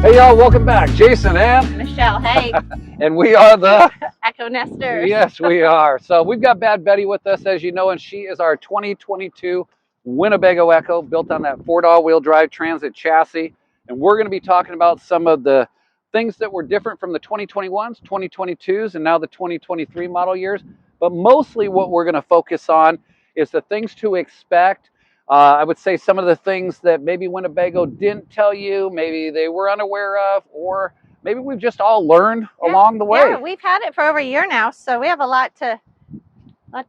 Hey y'all, welcome back. Jason and Michelle, hey. and we are the Ekko Nesters. Yes, we are. So we've got Bad Betty with us, as you know, and she is our 2022 Winnebago EKKO, built on that 4-wheel drive transit chassis. And we're going to be talking about some of the things that were different from the 2021s, 2022s, and now the 2023 model years. But mostly what we're going to focus on is the things to expect. I would say some of the things that maybe Winnebago didn't tell you, maybe they were unaware of, or maybe we've just all learned along the way. Yeah, we've had it for over a year now, so we have a lot to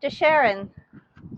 share and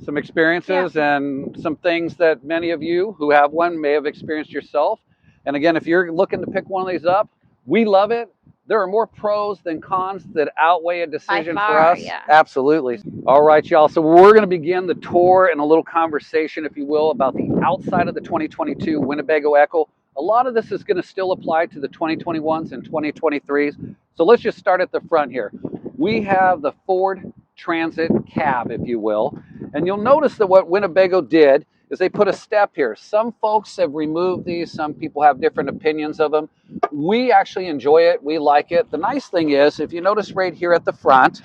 some experiences and some things that many of you who have one may have experienced yourself. And again, if you're looking to pick one of these up, we love it. There are more pros than cons that outweigh a decision for us. Yeah. Absolutely. All right, y'all. So we're going to begin the tour and a little conversation, if you will, about the outside of the 2022 Winnebago EKKO. A lot of this is going to still apply to the 2021s and 2023s. So let's just start at the front here. We have the Ford Transit cab, if you will. And you'll notice that what Winnebago did is they put a step here. Some folks have removed these. Some people have different opinions of them. We actually enjoy it. We like it. The nice thing is, if you notice right here at the front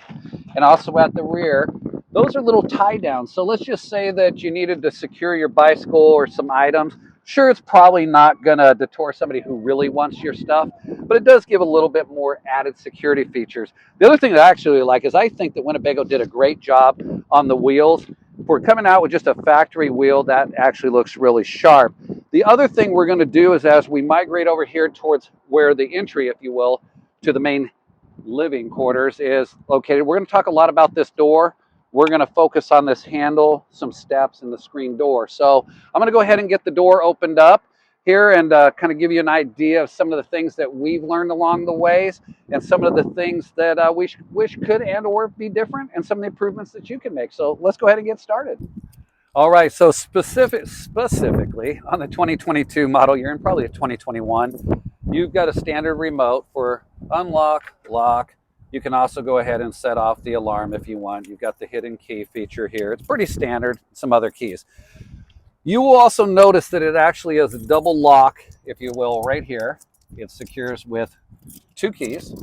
and also at the rear, those are little tie downs. So let's just say that you needed to secure your bicycle or some items. Sure, it's probably not going to deter somebody who really wants your stuff, but it does give a little bit more added security features. The other thing that I actually like is I think that Winnebago did a great job on the wheels. If we're coming out with just a factory wheel, that actually looks really sharp. The other thing we're going to do is as we migrate over here towards where the entry, if you will, to the main living quarters is located, we're going to talk a lot about this door. We're going to focus on this handle, some steps, and the screen door. So I'm going to go ahead and get the door opened up here and kind of give you an idea of some of the things that we've learned along the ways and some of the things that we wish could and or be different and some of the improvements that you can make. So let's go ahead and get started. All right, so specifically on the 2022 model year and probably a 2021, you've got a standard remote for unlock, lock. You can also go ahead and set off the alarm if you want. You've got the hidden key feature here. It's pretty standard, some other keys. You will also notice that it actually is a double lock, if you will, right here. It secures with 2 keys,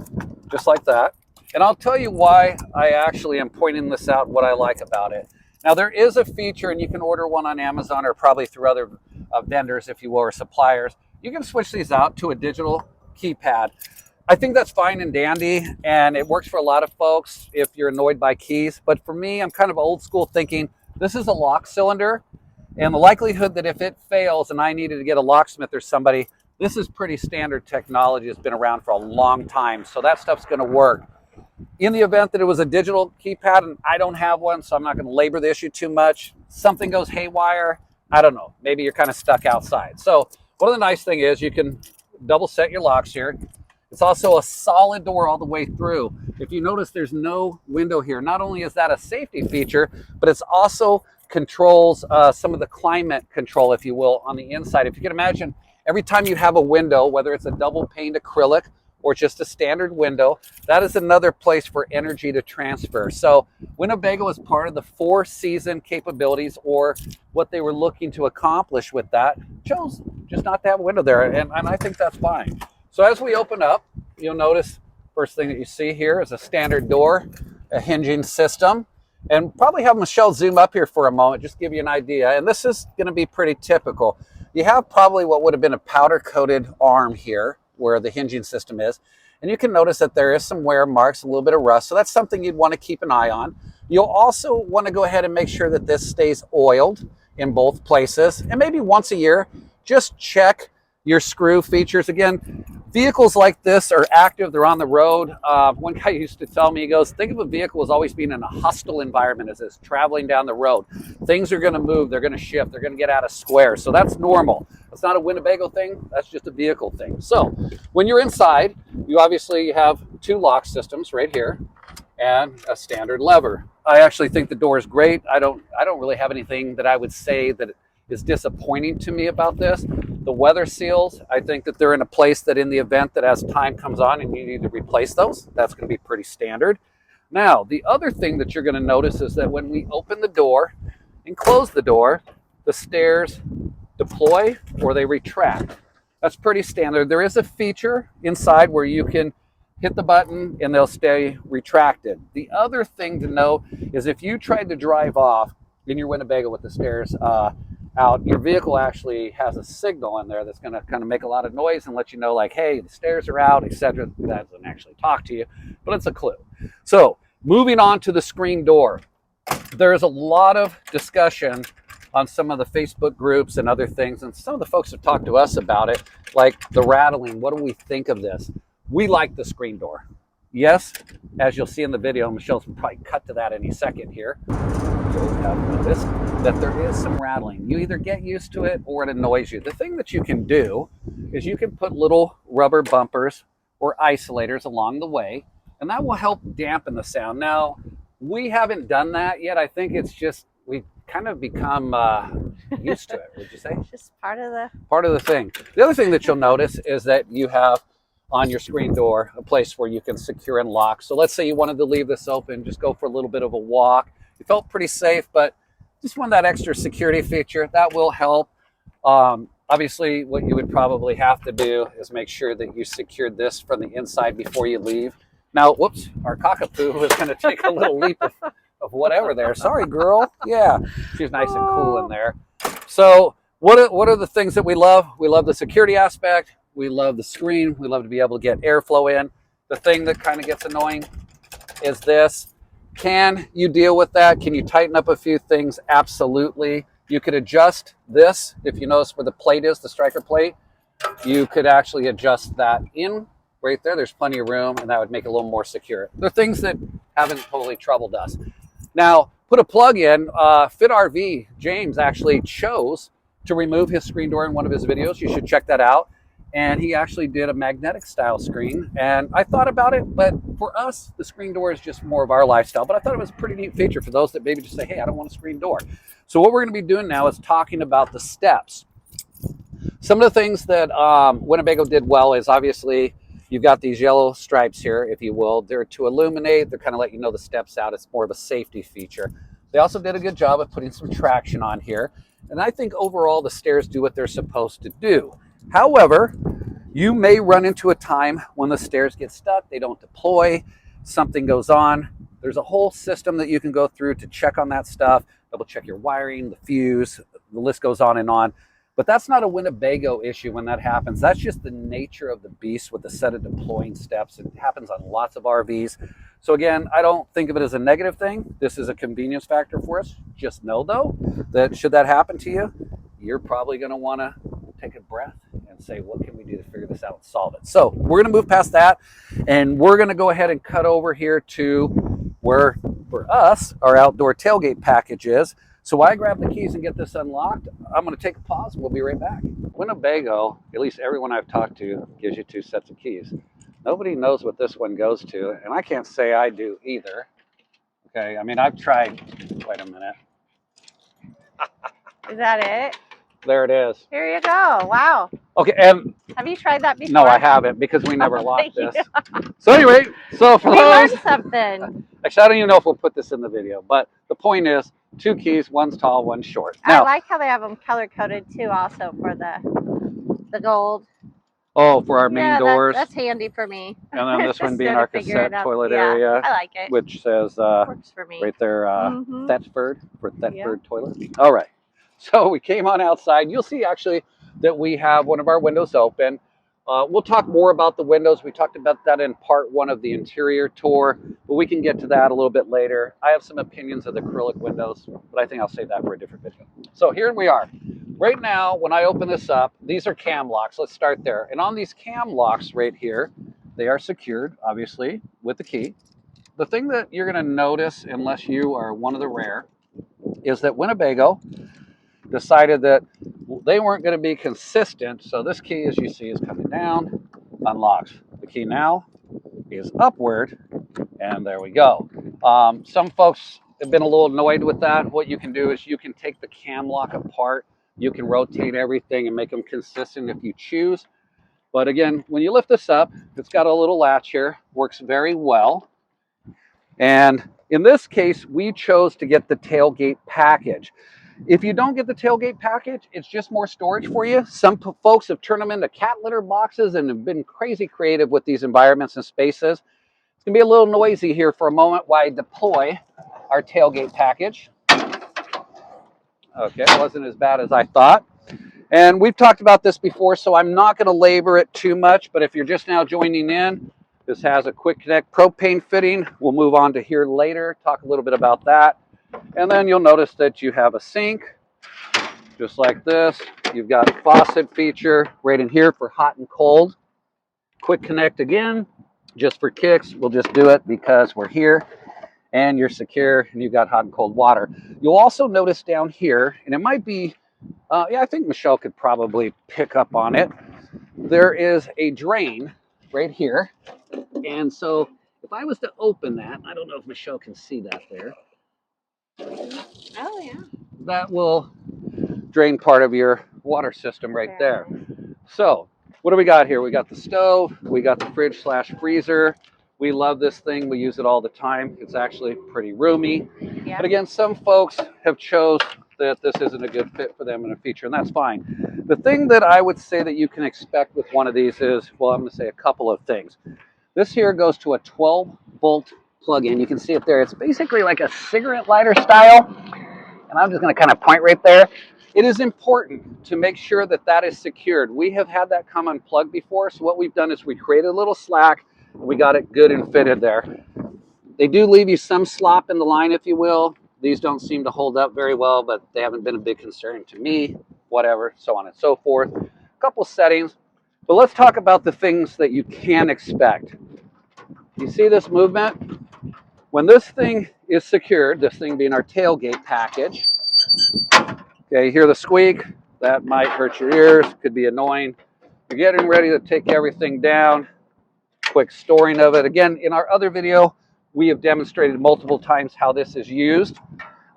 just like that. And I'll tell you why I actually am pointing this out, what I like about it. Now, there is a feature, and you can order one on Amazon or probably through other vendors, if you will, or suppliers. You can switch these out to a digital keypad. I think that's fine and dandy, and it works for a lot of folks if you're annoyed by keys. But for me, I'm kind of old school thinking this is a lock cylinder, and the likelihood that if it fails and I needed to get a locksmith or somebody, this is pretty standard technology. It's been around for a long time, so that stuff's going to work. In the event that it was a digital keypad, and I don't have one, so I'm not going to labor the issue too much, something goes haywire, I don't know, maybe you're kind of stuck outside. So one of the nice things is you can double set your locks here. It's also a solid door all the way through. If you notice, there's no window here. Not only is that a safety feature, but it's also controls some of the climate control, if you will, on the inside. If you can imagine, every time you have a window, whether it's a double paned acrylic or just a standard window, that is another place for energy to transfer. So Winnebago is part of the 4-season capabilities, or what they were looking to accomplish with that, chose just not to have a window there, and I think that's fine. So as we open up, you'll notice first thing that you see here is a standard door, a hinging system, and probably have Michelle zoom up here for a moment, just give you an idea. And this is going to be pretty typical. You have probably what would have been a powder coated arm here where the hinging system is. And you can notice that there is some wear marks, a little bit of rust. So that's something you'd want to keep an eye on. You'll also want to go ahead and make sure that this stays oiled in both places. And maybe once a year, just check your screw features. Again, vehicles like this are active, they're on the road. One guy used to tell me, he goes, think of a vehicle as always being in a hostile environment as it's traveling down the road. Things are gonna move, they're gonna shift, they're gonna get out of square. So that's normal. That's not a Winnebago thing, that's just a vehicle thing. So when you're inside, you obviously have 2 lock systems right here and a standard lever. I actually think the door is great. I don't really have anything that I would say that is disappointing to me about this. The weather seals, I think that they're in a place that in the event that as time comes on and you need to replace those, that's going to be pretty standard. Now, the other thing that you're going to notice is that when we open the door and close the door, the stairs deploy or they retract. That's pretty standard. There is a feature inside where you can hit the button and they'll stay retracted. The other thing to know is if you tried to drive off in your Winnebago with the stairs out, your vehicle actually has a signal in there that's going to kind of make a lot of noise and let you know, like, hey, the stairs are out, etc. That doesn't actually talk to you, but it's a clue. So moving on to the screen door, there's a lot of discussion on some of the Facebook groups and other things, and some of the folks have talked to us about it, like the rattling. What do we think of this? We like the screen door. Yes, as you'll see in the video, Michelle's will probably cut to that any second here. You'll have noticed that there is some rattling. You either get used to it or it annoys you. The thing that you can do is you can put little rubber bumpers or isolators along the way, and that will help dampen the sound. Now, we haven't done that yet. I think it's just, we've kind of become used to it, would you say? It's just part of the thing. The other thing that you'll notice is that you have on your screen door a place where you can secure and lock. So let's say you wanted to leave this open, just go for a little bit of a walk. You felt pretty safe, but just want that extra security feature. That will help. Obviously, what you would probably have to do is make sure that you secured this from the inside before you leave. Now, whoops, our cockapoo is going to take a little leap of whatever there. Sorry, girl. Yeah, she's nice and cool in there. So what are the things that we love? We love the security aspect. We love the screen. We love to be able to get airflow in. The thing that kind of gets annoying is this. Can you deal with that? Can you tighten up a few things? Absolutely. You could adjust this. If you notice where the plate is, the striker plate, you could actually adjust that in right there. There's plenty of room, and that would make it a little more secure. They're things that haven't totally troubled us. Now, put a plug in. Fit RV, James actually chose to remove his screen door in one of his videos. You should check that out. And he actually did a magnetic style screen. And I thought about it, but for us, the screen door is just more of our lifestyle. But I thought it was a pretty neat feature for those that maybe just say, hey, I don't want a screen door. So what we're going to be doing now is talking about the steps. Some of the things that Winnebago did well is obviously you've got these yellow stripes here, if you will. They're to illuminate. They're kind of let you know the steps out. It's more of a safety feature. They also did a good job of putting some traction on here. And I think overall the stairs do what they're supposed to do. However, you may run into a time when the stairs get stuck, they don't deploy, something goes on. There's a whole system that you can go through to check on that stuff, double check your wiring, the fuse, the list goes on and on. But that's not a Winnebago issue when that happens. That's just the nature of the beast with the set of deploying steps. It happens on lots of RVs. So again, I don't think of it as a negative thing. This is a convenience factor for us. Just know though, that should that happen to you, you're probably gonna wanna take a breath and say, what can we do to figure this out and solve it? So we're going to move past that, and we're going to go ahead and cut over here to where, for us, our outdoor tailgate package is. So while I grab the keys and get this unlocked, I'm going to take a pause and we'll be right back. Winnebago, at least everyone I've talked to, gives you 2 sets of keys. Nobody knows what this one goes to, and I can't say I do either. Okay, I mean, I've tried, wait a minute. Is that it? There it is. Here you go. Wow. Okay, and have you tried that before? No, I haven't, because we never locked this. So anyway, so for we those, learned something. Actually, I don't even know if we'll put this in the video, but the point is 2 keys, one's tall, one's short. Now, I like how they have them color coded too, also for the gold. Oh, for our main doors. That's handy for me. And then this one being our cassette toilet area. I like it. Which says works for me. Right there, Thetford, for Thetford toilet. All right. So we came on outside. You'll see actually that we have one of our windows open. We'll talk more about the windows. We talked about that in part 1 of the interior tour, but we can get to that a little bit later. I have some opinions of the acrylic windows, but I think I'll save that for a different video. So here we are. Right now, when I open this up, these are cam locks. Let's start there. And on these cam locks right here, they are secured, obviously, with the key. The thing that you're going to notice, unless you are one of the rare, is that Winnebago decided that they weren't going to be consistent. So this key, as you see, is coming down, unlocks. The key now is upward, and there we go. Some folks have been a little annoyed with that. What you can do is you can take the cam lock apart. You can rotate everything and make them consistent if you choose. But again, when you lift this up, it's got a little latch here, works very well. And in this case, we chose to get the tailgate package. If you don't get the tailgate package, it's just more storage for you. Some folks have turned them into cat litter boxes and have been crazy creative with these environments and spaces. It's going to be a little noisy here for a moment while I deploy our tailgate package. Okay, it wasn't as bad as I thought. And we've talked about this before, so I'm not going to labor it too much. But if you're just now joining in, this has a quick connect propane fitting. We'll move on to here later, talk a little bit about that. And then you'll notice that you have a sink, just like this. You've got a faucet feature right in here for hot and cold. Quick connect again, just for kicks. We'll just do it because we're here and you're secure and you've got hot and cold water. You'll also notice down here, and it might be, yeah, I think Michelle could probably pick up on it. There is a drain right here. And so if I was to open that, I don't know if Michelle can see that there. Oh, yeah. That will drain part of your water system right there. So what do we got here? We got the stove, we got the fridge / freezer. We love this thing. We use it all the time. It's actually pretty roomy. Yeah. But again, some folks have chose that this isn't a good fit for them in a feature, and that's fine. The thing that I would say that you can expect with one of these is, well, I'm going to say a couple of things. This here goes to a 12-volt plug-in. You can see it there. It's basically like a cigarette lighter style, and I'm just going to kind of point right there. It is important to make sure that that is secured. We have had that come unplugged before, so what we've done is we created a little slack, and we got it good and fitted there. They do leave you some slop in the line, if you will. These don't seem to hold up very well, but they haven't been a big concern to me, whatever, so on and so forth. A couple settings, but let's talk about the things that you can expect. You see this movement? When this thing is secured, this thing being our tailgate package, okay, you hear the squeak, that might hurt your ears, could be annoying. You're getting ready to take everything down, quick storing of it. Again, in our other video, we have demonstrated multiple times how this is used.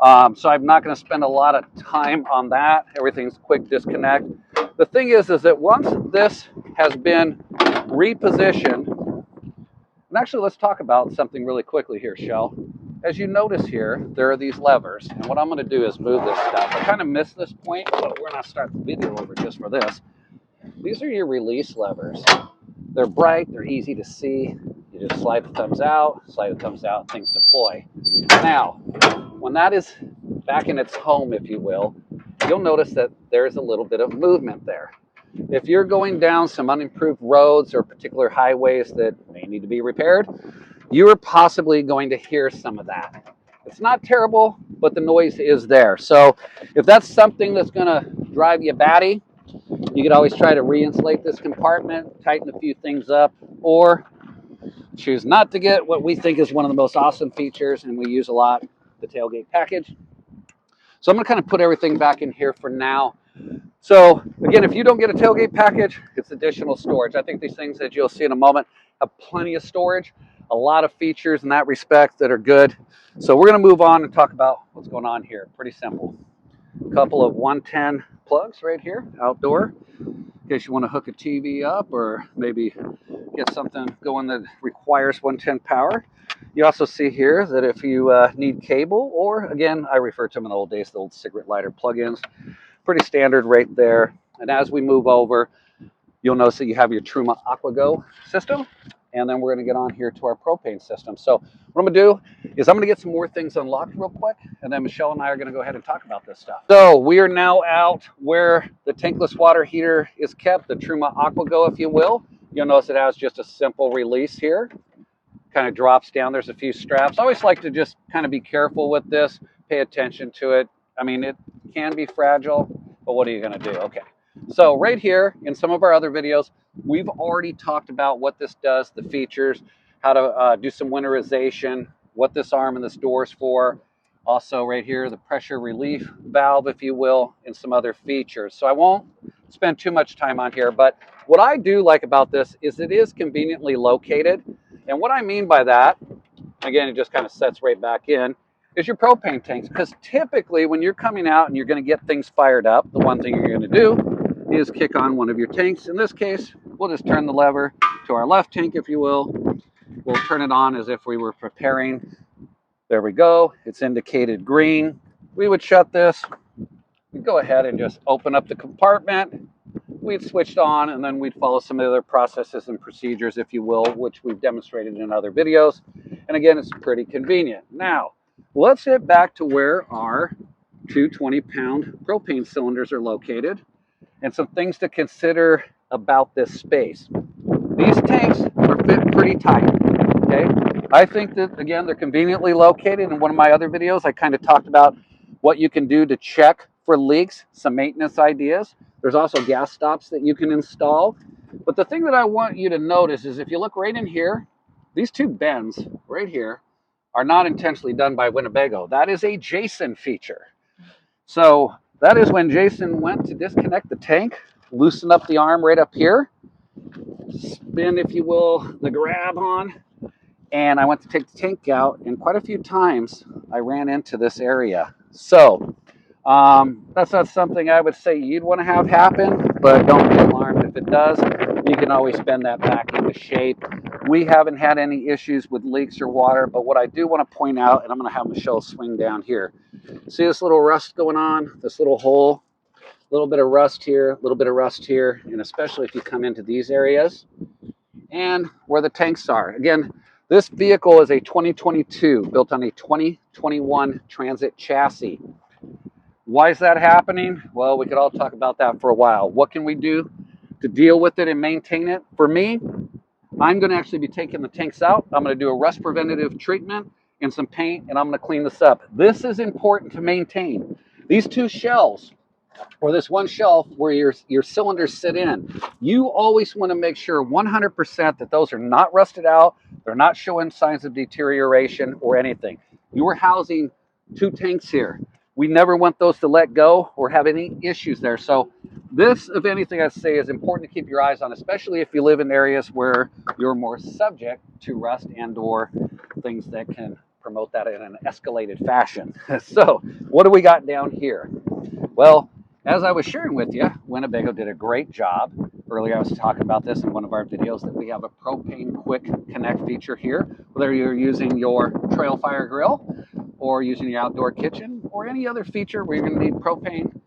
So I'm not going to spend a lot of time on that. Everything's quick disconnect. The thing is that once this has been repositioned, and actually let's talk about something really quickly here, Shell. As you notice here, there are these levers, and what I'm going to do is move this stuff. I kind of missed this point, so we're going to start the video over just for this. These are your release levers. They're bright, they're easy to see. You just slide the thumbs out, things deploy. Now, when that is back in its home, if you will, you'll notice that there's a little bit of movement there. If you're going down some unimproved roads or particular highways that may need to be repaired, you are possibly going to hear some of that. It's not terrible, but the noise is there. So if that's something that's going to drive you batty, you could always try to re-insulate this compartment, tighten a few things up, or choose not to get what we think is one of the most awesome features, and we use a lot, the tailgate package. So I'm going to kind of put everything back in here for now. So again, if you don't get a tailgate package, it's additional storage. I think these things that you'll see in a moment have plenty of storage, a lot of features in that respect that are good. So we're going to move on and talk about what's going on here. Pretty simple. A couple of 110 plugs right here, outdoor, in case you want to hook a TV up or maybe get something going that requires 110 power. You also see here that if you need cable, or again, I refer to them in the old days, the old cigarette lighter plug-ins, pretty standard right there. And as we move over, you'll notice that you have your Truma EKKO system. And then we're going to get on here to our propane system. So what I'm going to do is I'm going to get some more things unlocked real quick, and then Michelle and I are going to go ahead and talk about this stuff. So we are now out where the tankless water heater is kept, the Truma EKKO, if you will. You'll notice it has just a simple release here. Kind of drops down. There's a few straps. I always like to just kind of be careful with this, pay attention to it. I mean, it can be fragile, but what are you going to do? Okay. So right here in some of our other videos, we've already talked about what this does, the features, how to do some winterization, what this arm and this door is for. Also right here, the pressure relief valve, if you will, and some other features. So I won't spend too much time on here, but what I do like about this is it is conveniently located. And what I mean by that, again, it just kind of sets right back in, is your propane tanks. Because typically when you're coming out and you're going to get things fired up, the one thing you're going to do is kick on one of your tanks. In this case, we'll just turn the lever to our left tank, if you will. We'll turn it on as if we were preparing. There we go. It's indicated green. We would shut this, go ahead and just open up the compartment. We'd switched on, and then we'd follow some of the other processes and procedures, if you will, which we've demonstrated in other videos. And again, it's pretty convenient. Now, let's get back to where our two 20-pound propane cylinders are located and some things to consider about this space. These tanks are fit pretty tight, okay? I think that, again, they're conveniently located. In one of my other videos, I kind of talked about what you can do to check for leaks, some maintenance ideas. There's also gas stops that you can install. But the thing that I want you to notice is if you look right in here, these two bends right here are not intentionally done by Winnebago. That is a Jason feature. So that is when Jason went to disconnect the tank, loosen up the arm right up here, spin, if you will, the grab on, and I went to take the tank out, and quite a few times I ran into this area. So that's not something I would say you'd want to have happen, but don't be alarmed if it does. You can always bend that back into shape. We haven't had any issues with leaks or water, but what I do want to point out, and I'm going to have Michelle swing down here. See this little rust going on, this little hole? A little bit of rust here, a little bit of rust here, and especially if you come into these areas and where the tanks are. Again, this vehicle is a 2022, built on a 2021 Transit chassis. Why is that happening? Well, we could all talk about that for a while. What can we do to deal with it and maintain it? For me, I'm going to actually be taking the tanks out. I'm going to do a rust preventative treatment and some paint, and I'm going to clean this up. This is important to maintain. These two shelves, or this one shelf where your cylinders sit in, you always want to make sure 100% that those are not rusted out, they're not showing signs of deterioration or anything. You are housing two tanks here. We never want those to let go or have any issues there. So this, if anything, I'd say is important to keep your eyes on, especially if you live in areas where you're more subject to rust and or things that can promote that in an escalated fashion. So what do we got down here? Well, as I was sharing with you, Winnebago did a great job. Earlier I was talking about this in one of our videos, that we have a propane quick connect feature here. Whether you're using your trail fire grill or using your outdoor kitchen or any other feature where you're going to need propane,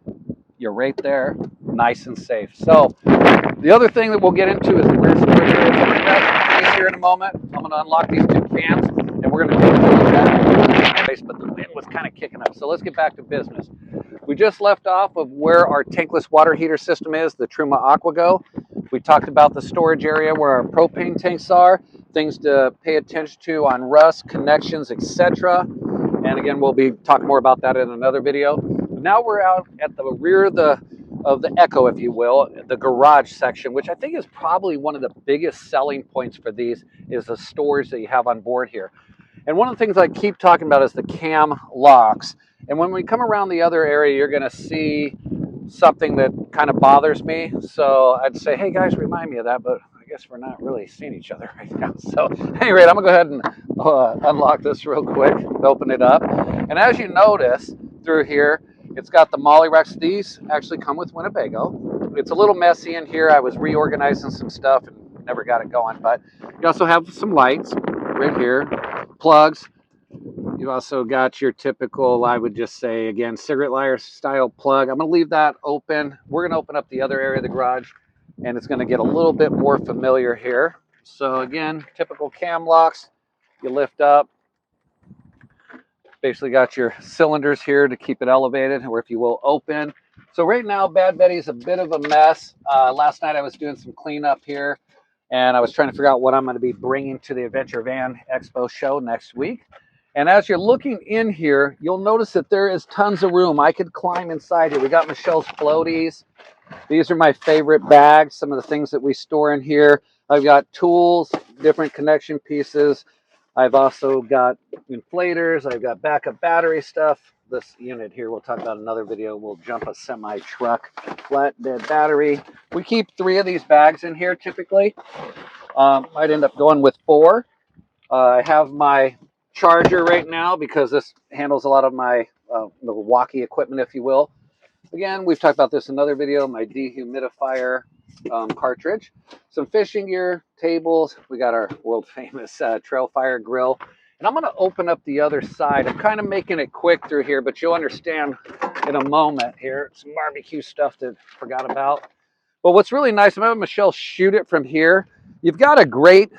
you're right there, nice and safe. So the other thing that we'll get into is the rear storage here in a moment. I'm going to unlock these two cans and we're going to take a look at it. But the wind was kind of kicking up. So let's get back to business. We just left off of where our tankless water heater system is, the Truma AquaGo. We talked about the storage area where our propane tanks are, things to pay attention to on rust, connections, etc. And again, we'll be talking more about that in another video. But now we're out at the rear of the EKKO, if you will, the garage section, which I think is probably one of the biggest selling points for these, is the storage that you have on board here. And one of the things I keep talking about is the cam locks. And when we come around the other area, you're going to see something that kind of bothers me. So I'd say, hey guys, remind me of that, but I guess we're not really seeing each other right now. So at any rate, I'm going to go ahead and unlock this real quick and open it up. And as you notice through here, it's got the molly racks. These actually come with Winnebago. It's a little messy in here. I was reorganizing some stuff and never got it going. But you also have some lights right here, plugs. You've also got your typical, I would just say, again, cigarette lighter style plug. I'm going to leave that open. We're going to open up the other area of the garage, and it's going to get a little bit more familiar here. So again, typical cam locks. You lift up. Basically got your cylinders here to keep it elevated, or if you will, open. So right now, Bad Betty's a bit of a mess. Last night I was doing some cleanup here, and I was trying to figure out what I'm going to be bringing to the Adventure Van Expo show next week. And as you're looking in here, you'll notice that there is tons of room. I could climb inside here. We got Michelle's floaties. These are my favorite bags, some of the things that we store in here. I've got tools, different connection pieces. I've also got inflators. I've got backup battery stuff. This unit here, we'll talk about in another video. We'll jump a semi-truck flatbed battery. We keep 3 of these bags in here typically. I'd end up going with 4. I have my charger right now because this handles a lot of my Milwaukee equipment, if you will. Again, we've talked about this in another video, my dehumidifier cartridge, some fishing gear, tables. We got our world famous trail fire grill. And I'm going to open up the other side. I'm kind of making it quick through here, but you'll understand in a moment here. Some barbecue stuff that I forgot about. But what's really nice, I'm having Michelle shoot it from here. You've got a great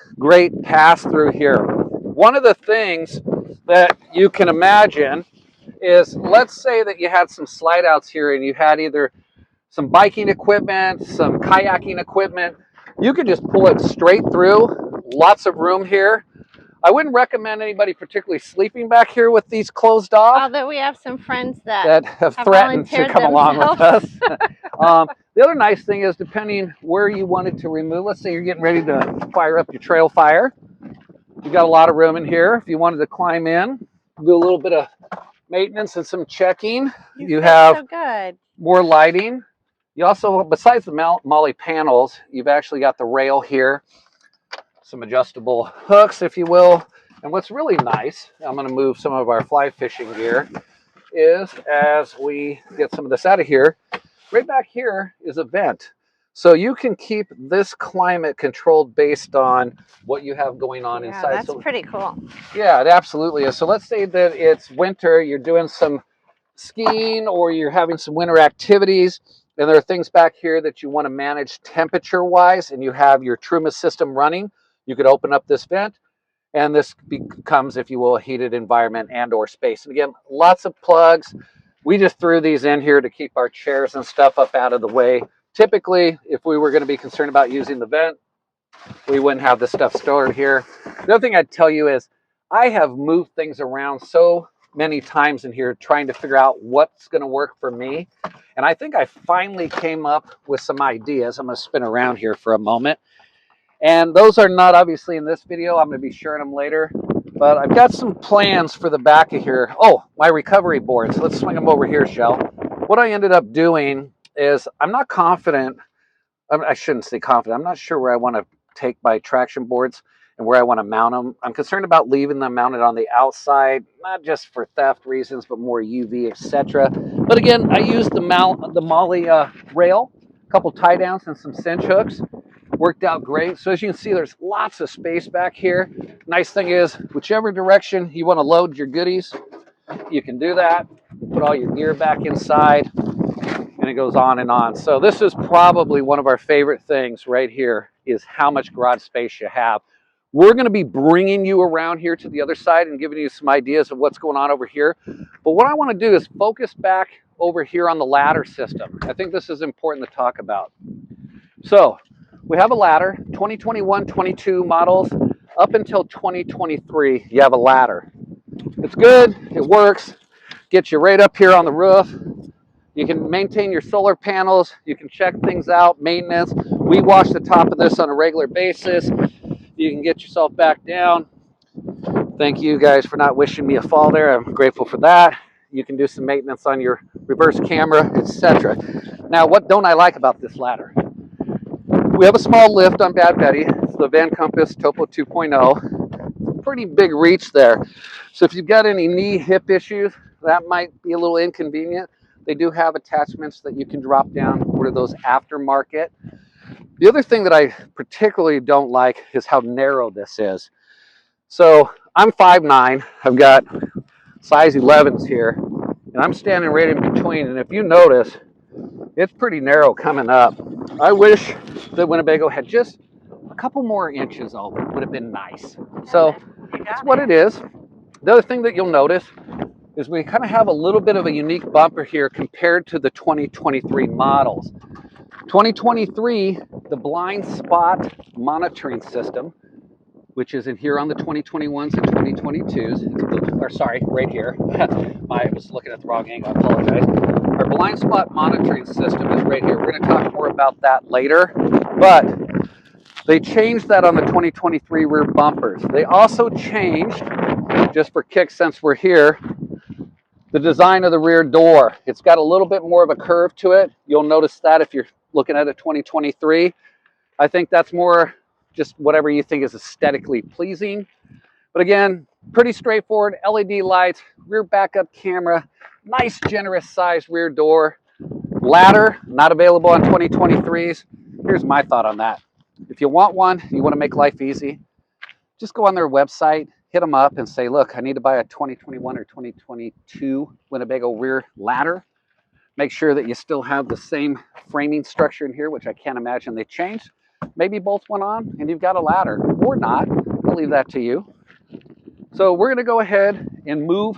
pass through here. One of the things that you can imagine is, let's say that you had some slide outs here and you had either some biking equipment, some kayaking equipment. You could just pull it straight through. Lots of room here. I wouldn't recommend anybody particularly sleeping back here with these closed off. Although we have some friends that have threatened to come along with us. The other nice thing is, depending where you wanted to remove, let's say you're getting ready to fire up your trail fire. You've got a lot of room in here. If you wanted to climb in, do a little bit of maintenance and some checking. You have so good. more lighting. You also, besides the Molly panels, you've actually got the rail here, some adjustable hooks, if you will. And what's really nice, I'm going to move some of our fly fishing gear, is as we get some of this out of here, right back here is a vent. So you can keep this climate controlled based on what you have going on inside. That's pretty cool. Yeah, it absolutely is. So let's say that it's winter, you're doing some skiing or you're having some winter activities, and there are things back here that you want to manage temperature wise, and you have your Truma system running. You could open up this vent, and this becomes, if you will, a heated environment and or space. And again, lots of plugs. We just threw these in here to keep our chairs and stuff up out of the way. Typically, if we were going to be concerned about using the vent, we wouldn't have this stuff stored here. The other thing I'd tell you is I have moved things around so many times in here trying to figure out what's going to work for me. And I think I finally came up with some ideas. I'm going to spin around here for a moment. And those are not obviously in this video. I'm going to be sharing them later. But I've got some plans for the back of here. Oh, my recovery boards. Let's swing them over here, Shell. What I ended up doing is I'm not confident. I shouldn't say confident. I'm not sure where I want to take my traction boards and where I want to mount them. I'm concerned about leaving them mounted on the outside, not just for theft reasons, but more UV, etc. But again, I used the Molly rail, a couple tie downs and some cinch hooks. Worked out great. So as you can see, there's lots of space back here. Nice thing is, whichever direction you want to load your goodies, you can do that. Put all your gear back inside, and it goes on and on. So this is probably one of our favorite things right here, is how much garage space you have. We're going to be bringing you around here to the other side and giving you some ideas of what's going on over here. But what I want to do is focus back over here on the ladder system. I think this is important to talk about. So we have a ladder, 2021, 22 models, up until 2023, you have a ladder. It's good, it works, gets you right up here on the roof. You can maintain your solar panels, you can check things out, maintenance. We wash the top of this on a regular basis. You can get yourself back down. Thank you guys for not wishing me a fall there. I'm grateful for that. You can do some maintenance on your reverse camera, etc. Now, what don't I like about this ladder? We have a small lift on Bad Betty. It's the Van Compass Topo 2.0. Pretty big reach there. So if you've got any knee, hip issues, that might be a little inconvenient. They do have attachments that you can drop down, order those aftermarket. The other thing that I particularly don't like is how narrow this is. So I'm 5'9", I've got size 11s here, and I'm standing right in between. And if you notice, it's pretty narrow coming up. I wish that Winnebago had just a couple more inches open. Would have been nice. So that's what it is. The other thing that you'll notice is we kind of have a little bit of a unique bumper here compared to the 2023 models. 2023, the blind spot monitoring system, which is in here on the 2021s and 2022s, or sorry, right here. I was looking at the wrong angle, I apologize. Our blind spot monitoring system is right here. We're going to talk more about that later, but they changed that on the 2023 rear bumpers. They also changed, just for kicks since we're here, the design of the rear door. It's got a little bit more of a curve to it. You'll notice that if you're looking at a 2023. I think that's more just whatever you think is aesthetically pleasing. But again, pretty straightforward. LED lights, rear backup camera, nice generous size rear door. Ladder, not available on 2023s. Here's my thought on that. If you want one, you want to make life easy, just go on their website, hit them up and say, look, I need to buy a 2021 or 2022 Winnebago rear ladder. Make sure that you still have the same framing structure in here, which I can't imagine they changed. Maybe both went on and you've got a ladder, or not. I'll leave that to you. So we're going to go ahead and move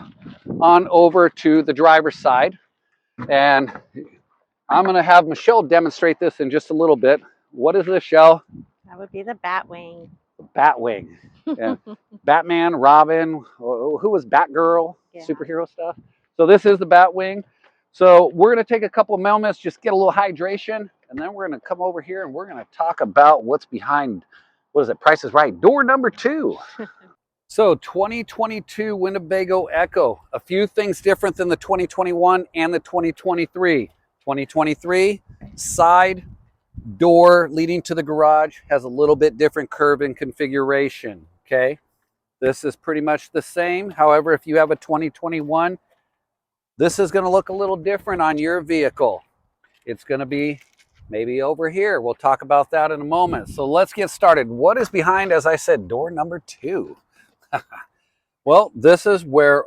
on over to the driver's side. And I'm going to have Michelle demonstrate this in just a little bit. What is this, Shell? That would be the Batwing. Batwing. And Batman, Robin, who was Batgirl, Yeah. superhero stuff. So this is the Batwing. So we're going to take a couple of moments, just get a little hydration, and then we're going to come over here and we're going to talk about what's behind, what is it, Price is Right, door number 2. So 2022 Winnebago EKKO, a few things different than the 2021 and the 2023. 2023, side door leading to the garage has a little bit different curve and configuration, okay? This is pretty much the same. However, if you have a 2021, this is going to look a little different on your vehicle. It's going to be maybe over here. We'll talk about that in a moment. So let's get started. What is behind, as I said, door number 2? Well, this is where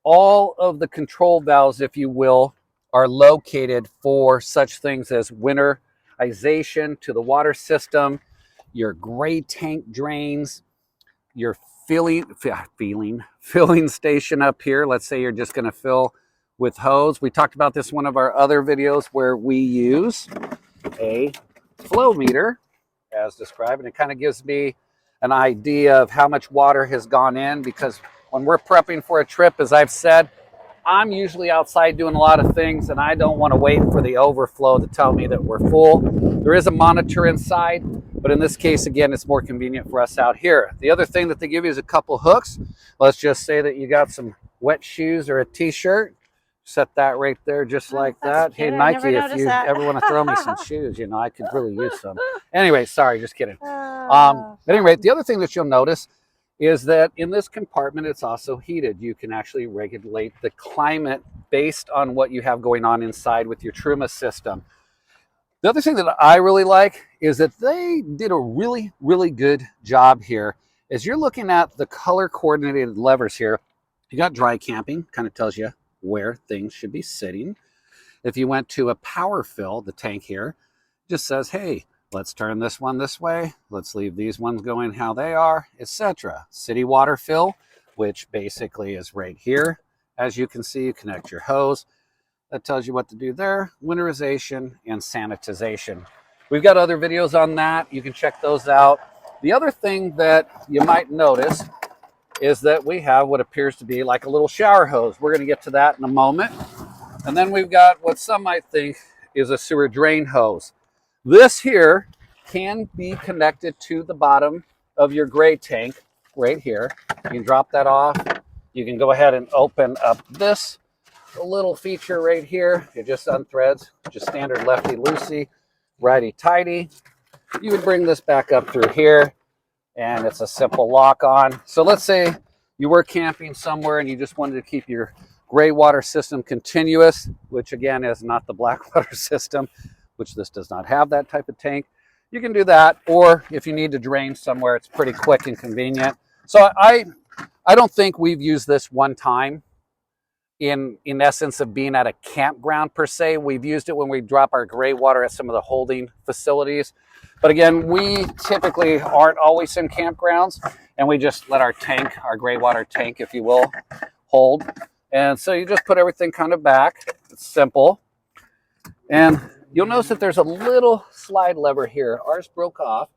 all of the control valves, if you will, are located for such things as winterization to the water system, your gray tank drains, your filling station up here. Let's say you're just going to fill with hose. We talked about this in one of our other videos where we use a flow meter as described, and it kind of gives me an idea of how much water has gone in, because when we're prepping for a trip, as I've said, I'm usually outside doing a lot of things and I don't want to wait for the overflow to tell me that we're full. There is a monitor inside, but in this case, again, it's more convenient for us out here. The other thing that they give you is a couple hooks. Let's just say that you got some wet shoes or a t-shirt. Set that right there just like that. Hey, Nike, if you ever want to throw me some shoes, you know, I could really use some. Anyway, sorry, just kidding. At any rate, the other thing that you'll notice is that in this compartment, it's also heated. You can actually regulate the climate based on what you have going on inside with your Truma system. The other thing that I really like is that they did a really, really good job here. As you're looking at the color coordinated levers here, you got dry camping, kind of tells you where things should be sitting. If you went to a power fill, the tank here just says, hey, let's turn this one this way. Let's leave these ones going how they are, etc. City water fill, which basically is right here. As you can see, you connect your hose. That tells you what to do there. Winterization and sanitization. We've got other videos on that. You can check those out. The other thing that you might notice is that we have what appears to be like a little shower hose. We're going to get to that in a moment. And then we've got what some might think is a sewer drain hose. This here can be connected to the bottom of your gray tank right here. You can drop that off. You can go ahead and open up this little feature right here. It just unthreads, just standard lefty-loosey, righty-tighty. You would bring this back up through here, and it's a simple lock on. So let's say you were camping somewhere and you just wanted to keep your gray water system continuous, which again is not the black water system, which this does not have that type of tank. You can do that, or if you need to drain somewhere, it's pretty quick and convenient. So I don't think we've used this one time in essence of being at a campground per se. We've used it when we drop our gray water at some of the holding facilities. But again, we typically aren't always in campgrounds, and we just let our tank, our gray water tank, if you will, hold. And so you just put everything kind of back. It's simple. And you'll notice that there's a little slide lever here. Ours broke off,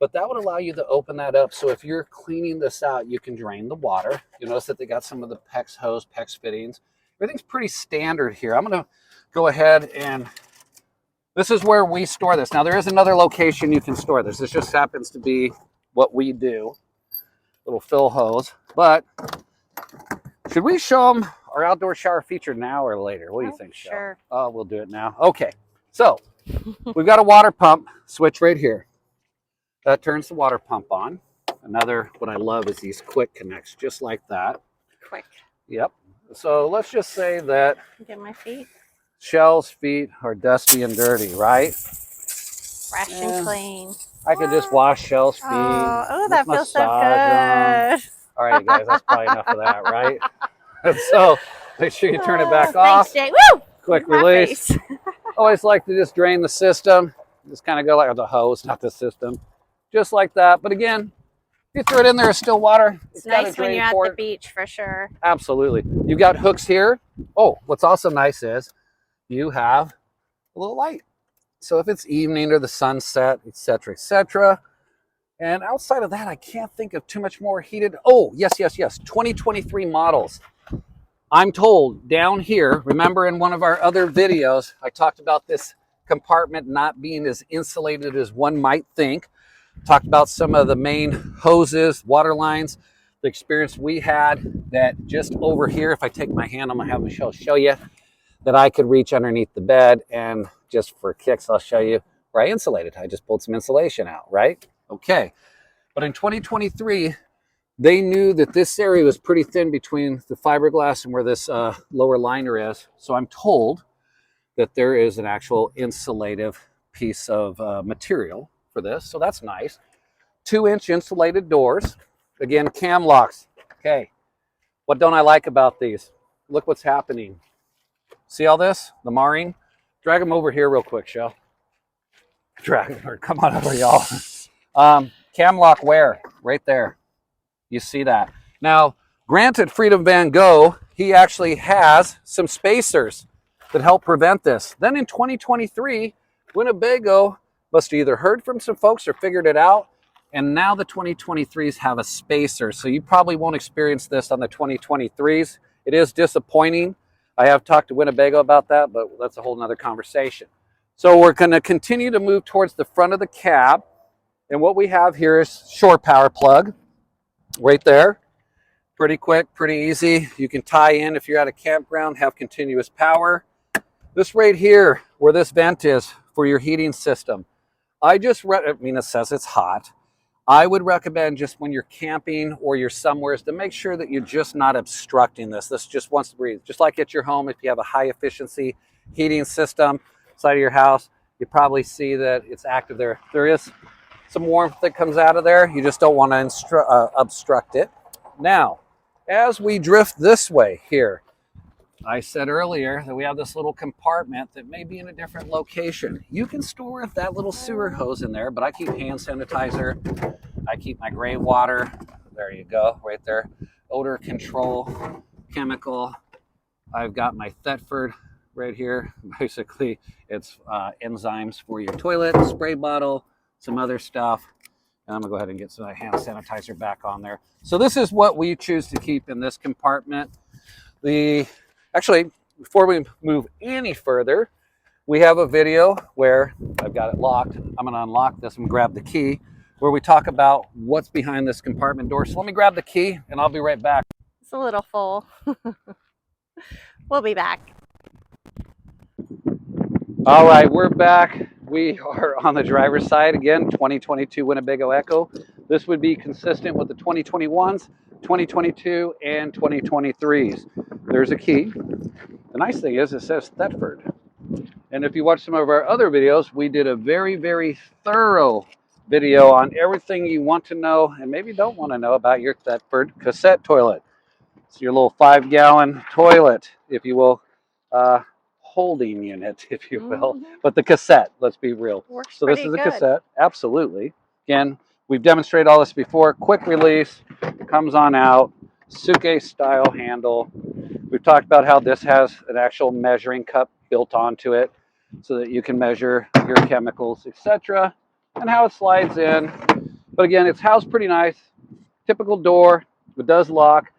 but that would allow you to open that up. So if you're cleaning this out, you can drain the water. You'll notice that they got some of the PEX hose, PEX fittings. Everything's pretty standard here. I'm going to go ahead and this is where we store this. Now, there is another location you can store this. This just happens to be what we do. Little fill hose. But should we show them our outdoor shower feature now or later? What do you think, Shel? Sure. Oh, we'll do it now. Okay. So we've got a water pump switch right here. That turns the water pump on. Another, what I love is these quick connects, just like that. Quick. Yep. So let's just say that Get my feet Shel's feet are dusty and dirty, right? fresh and clean. I could just wash Shel's feet. Oh, that feels so good. good. All right, guys, that's probably enough of that, right? And so make sure you turn it back off. Thanks, Jay. Woo! Quick My release. face. Always like to just drain the system. Just kind of go like the hose, not the system. Just like that. But again, you throw it in there, it's still water. It's got a nice when drain you're at the port. beach for sure. Absolutely. You got hooks here. Oh, what's also nice is you have a little light. So if it's evening or the sunset, etc., etc. And outside of that, I can't think of too much more heated. Oh, yes. 2023 models. I'm told down here, remember in one of our other videos, I talked about this compartment not being as insulated as one might think. Talked about some of the main hoses, water lines, the experience we had that just over here, if I take my hand, I'm gonna have Michelle show you that I could reach underneath the bed, and just for kicks, I'll show you where I insulated. I just pulled some insulation out, right? Okay, but in 2023, they knew that this area was pretty thin between the fiberglass and where this lower liner is. So I'm told that there is an actual insulative piece of material for this. So that's nice. 2-inch insulated doors. Again, cam locks. Okay, what don't I like about these? Look what's happening. See all this? The marring? Drag them over here real quick, Shell. Drag them. Come on over, y'all. Cam lock wear right there. You see that. Now, granted, Freedom Van Gogh, he actually has some spacers that help prevent this. Then in 2023, Winnebago must have either heard from some folks or figured it out, and now the 2023s have a spacer. So you probably won't experience this on the 2023s. It is disappointing. I have talked to Winnebago about that, but that's a whole nother conversation. So we're going to continue to move towards the front of the cab. And what we have here is shore power plug. Right there, pretty quick, pretty easy. You can tie in if you're at a campground, have continuous power. This right here, where this vent is for your heating system, I mean, it says it's hot. I would recommend just when you're camping or you're somewhere is to make sure that you're just not obstructing this. This just wants to breathe. Just like at your home, if you have a high efficiency heating system inside of your house, you probably see that it's active there. There is some warmth that comes out of there. You just don't want to obstruct it. Now, as we drift this way here, I said earlier that we have this little compartment that may be in a different location. You can store that little sewer hose in there, but I keep hand sanitizer. I keep my gray water. There you go, right there. Odor control, chemical. I've got my Thetford right here. Basically, it's enzymes for your toilet, spray bottle, some other stuff. And I'm gonna go ahead and get some hand sanitizer back on there. So this is what we choose to keep in this compartment. Actually, before we move any further, we have a video where I've got it locked. I'm gonna unlock this and grab the key, where we talk about what's behind this compartment door. So let me grab the key and I'll be right back. It's a little full. We'll be back. All right, we're back. We are on the driver's side again, 2022 Winnebago EKKO. This would be consistent with the 2021s, 2022, and 2023s. There's a key. The nice thing is it says Thetford. And if you watch some of our other videos, we did a very, very thorough video on everything you want to know and maybe don't want to know about your Thetford cassette toilet. It's your little 5-gallon toilet, if you will. Holding unit, if you will, but the cassette, let's be real. Works so this is a good. cassette, absolutely. Again, we've demonstrated all this before. Quick release, comes on out, suitcase style handle. We've talked about how this has an actual measuring cup built onto it so that you can measure your chemicals, etc., and how it slides in. But again, it's housed pretty nice. Typical door, it does lock.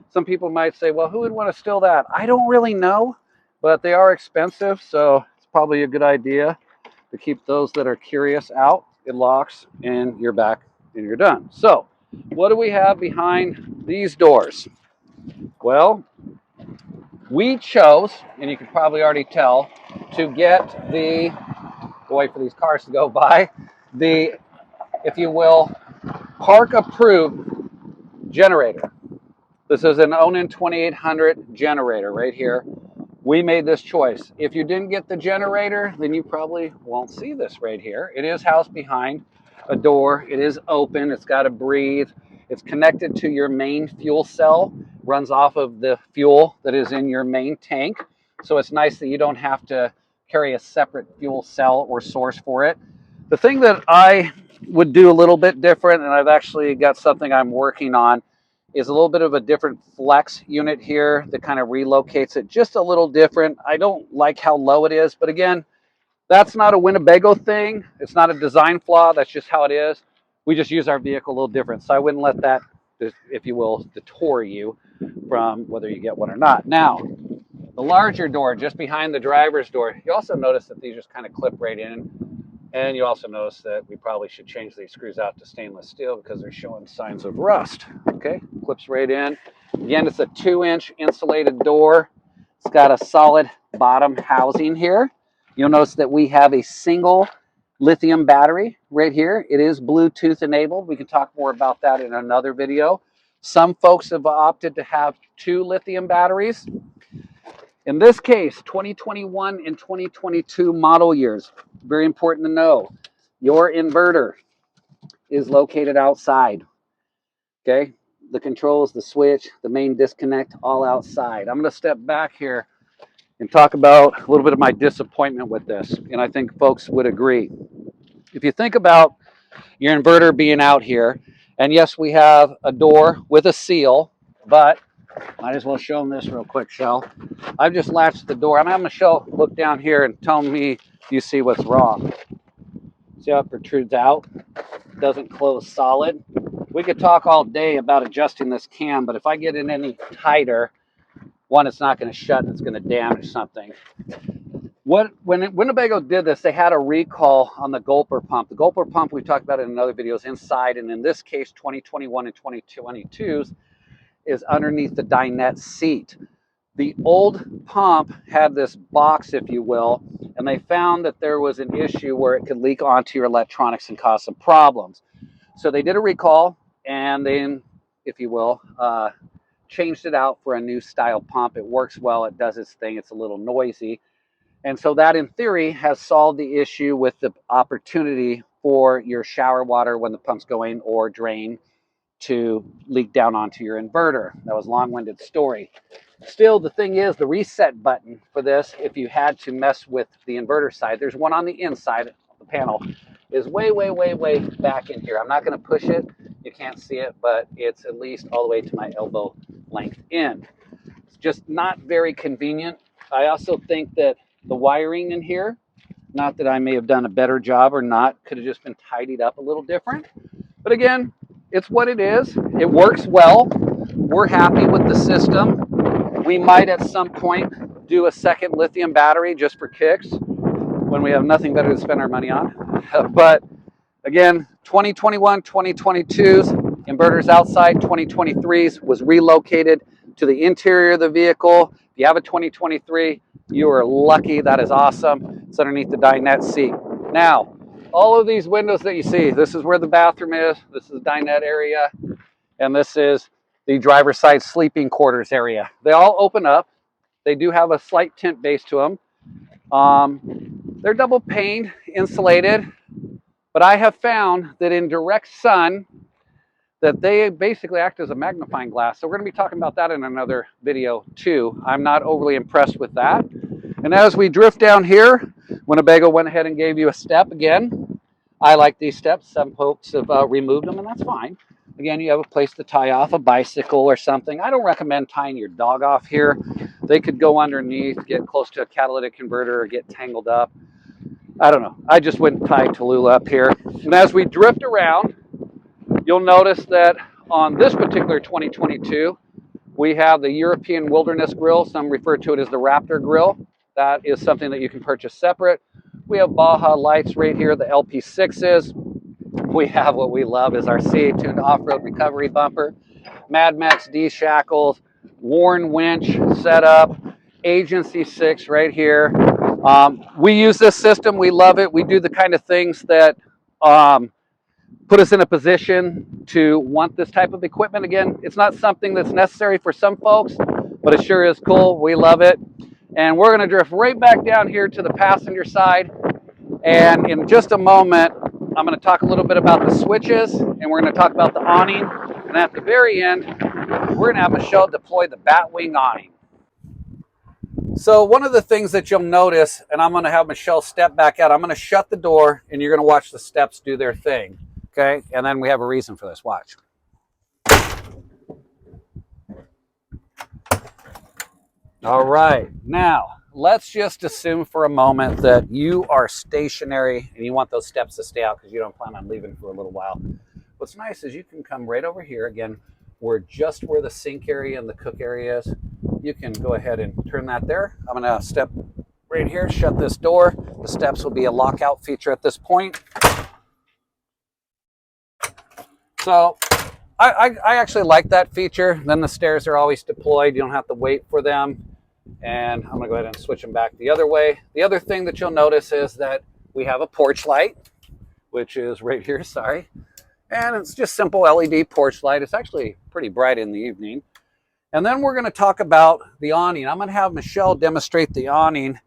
Some people might say, well, who would want to steal that? I don't really know. But they are expensive, so it's probably a good idea to keep those that are curious out. It locks and you're back and you're done. So what do we have behind these doors? Well, we chose, and you can probably already tell, to get the, wait for these cars to go by, the, if you will, park approved generator. This is an Awning 2800 generator right here. We made this choice. If you didn't get the generator, then you probably won't see this right here. It is housed behind a door. It is open. It's got to breathe. It's connected to your main fuel cell, runs off of the fuel that is in your main tank. So it's nice that you don't have to carry a separate fuel cell or source for it. The thing that I would do a little bit different, and I've actually got something I'm working on, is a little bit of a different flex unit here that kind of relocates it just a little different. I don't like how low it is, but again, that's not a Winnebago thing. It's not a design flaw. That's just how it is. We just use our vehicle a little different. So I wouldn't let that, if you will, deter you from whether you get one or not. Now, the larger door just behind the driver's door, you also notice that these just kind of clip right in. And you also notice that we probably should change these screws out to stainless steel because they're showing signs of rust. Okay, clips right in. Again, it's a 2-inch insulated door. It's got a solid bottom housing here. You'll notice that we have a single lithium battery right here. It is Bluetooth enabled. We can talk more about that in another video. Some folks have opted to have 2 lithium batteries. In this case, 2021 and 2022 model years, very important to know, your inverter is located outside, okay? The controls, the switch, the main disconnect, all outside. I'm gonna step back here and talk about a little bit of my disappointment with this, and I think folks would agree. If you think about your inverter being out here, and yes, we have a door with a seal, but might as well show them this real quick, Shell. I've just latched the door. I'm having Michelle look down here and tell me if you see what's wrong. See how it protrudes out? Doesn't close solid. We could talk all day about adjusting this cam, but if I get it any tighter, one, it's not going to shut and it's going to damage something. When Winnebago did this, they had a recall on the gulper pump. The gulper pump, we talked about it in other videos, inside, and in this case, 2021 and 2022's, is underneath the dinette seat. The old pump had this box, if you will, and they found that there was an issue where it could leak onto your electronics and cause some problems. So they did a recall, and then, if you will, changed it out for a new style pump. It works well. It does its thing. It's a little noisy. And so that, in theory, has solved the issue with the opportunity for your shower water when the pump's going or drain to leak down onto your inverter. That was a long-winded story. Still, the thing is, the reset button for this, if you had to mess with the inverter side, there's one on the inside of the panel, is way, way, way, way back in here. I'm not going to push it. You can't see it, but it's at least all the way to my elbow length in. It's just not very convenient. I also think that the wiring in here, not that I may have done a better job or not, could have just been tidied up a little different. But again, it's what it is. It works well. We're happy with the system. We might at some point do a second lithium battery just for kicks when we have nothing better to spend our money on. But again, 2021, 2022's, inverters outside, 2023's was relocated to the interior of the vehicle. If you have a 2023, you are lucky. That is awesome. It's underneath the dinette seat. Now, all of these windows that you see, this is where the bathroom is, this is the dinette area, and this is the driver's side sleeping quarters area. They all open up. They do have a slight tint base to them. They're double paned, insulated, but I have found that in direct sun, that they basically act as a magnifying glass. So we're going to be talking about that in another video too. I'm not overly impressed with that. And as we drift down here, Winnebago went ahead and gave you a step again. I like these steps. Some folks have removed them, and that's fine. Again, you have a place to tie off a bicycle or something. I don't recommend tying your dog off here. They could go underneath, get close to a catalytic converter, or get tangled up. I don't know. I just wouldn't tie Tallulah up here. And as we drift around, you'll notice that on this particular 2022, we have the European Wilderness Grill. Some refer to it as the Raptor Grill. That is something that you can purchase separate. We have Baja lights right here, the LP6s. We have what we love is our CA-tuned off-road recovery bumper, Mad Max D shackles, Warn winch setup, Agency 6 right here. We use this system. We love it. We do the kind of things that put us in a position to want this type of equipment. Again, it's not something that's necessary for some folks, but it sure is cool. We love it. And we're going to drift right back down here to the passenger side. And in just a moment, I'm going to talk a little bit about the switches, and we're going to talk about the awning. And at the very end, we're going to have Michelle deploy the Batwing awning. So one of the things that you'll notice, and I'm going to have Michelle step back out, I'm going to shut the door and you're going to watch the steps do their thing. Okay, and then we have a reason for this. Watch. All right, now let's just assume for a moment that you are stationary and you want those steps to stay out because you don't plan on leaving for a little while. What's nice is you can come right over here. Again, we're just where the sink area and the cook area is. You can go ahead and turn that there. I'm going to step right here, shut this door. The steps will be a lockout feature at this point. So I actually like that feature. Then the stairs are always deployed. You don't have to wait for them. And I'm going to go ahead and switch them back the other way. The other thing that you'll notice is that we have a porch light, which is right here, sorry. And it's just simple LED porch light. It's actually pretty bright in the evening. And then we're going to talk about the awning. I'm going to have Michelle demonstrate the awning.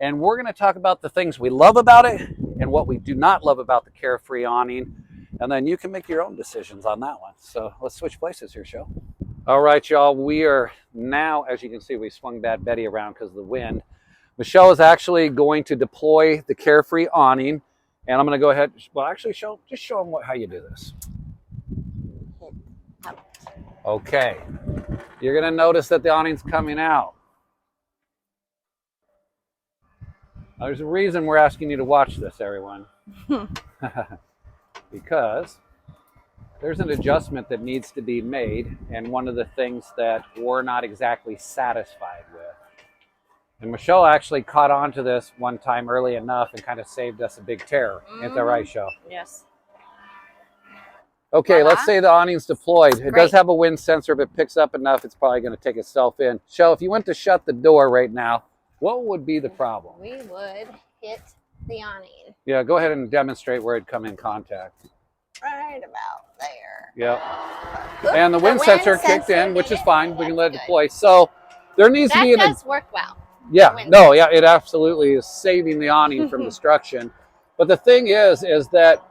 And we're going to talk about the things we love about it and what we do not love about the Carefree awning. And then you can make your own decisions on that one. So let's switch places here, Michelle. All right, y'all, we are now, as you can see, we swung Bad Betty around because of the wind. Michelle is actually going to deploy the Carefree awning, and I'm going to go ahead, well, actually, just show them how you do this. Okay, you're going to notice that the awning's coming out. Now, there's a reason we're asking you to watch this, everyone. Because there's an adjustment that needs to be made, and one of the things that we're not exactly satisfied with. And Michelle actually caught on to this one time early enough and kind of saved us a big tear. Ain't that right, Michelle? Yes. Okay, let's say the awning's deployed. It does have a wind sensor. If it picks up enough, it's probably going to take itself in. Michelle, if you went to shut the door right now, what would be the problem? We would hit the awning. Yeah, go ahead and demonstrate where it'd come in contact. Right about there. Yep. And the wind sensor kicked in, which is fine. We can let it deploy. So there needs to be that does work well. Yeah, no, yeah, it absolutely is saving the awning from destruction. But the thing is that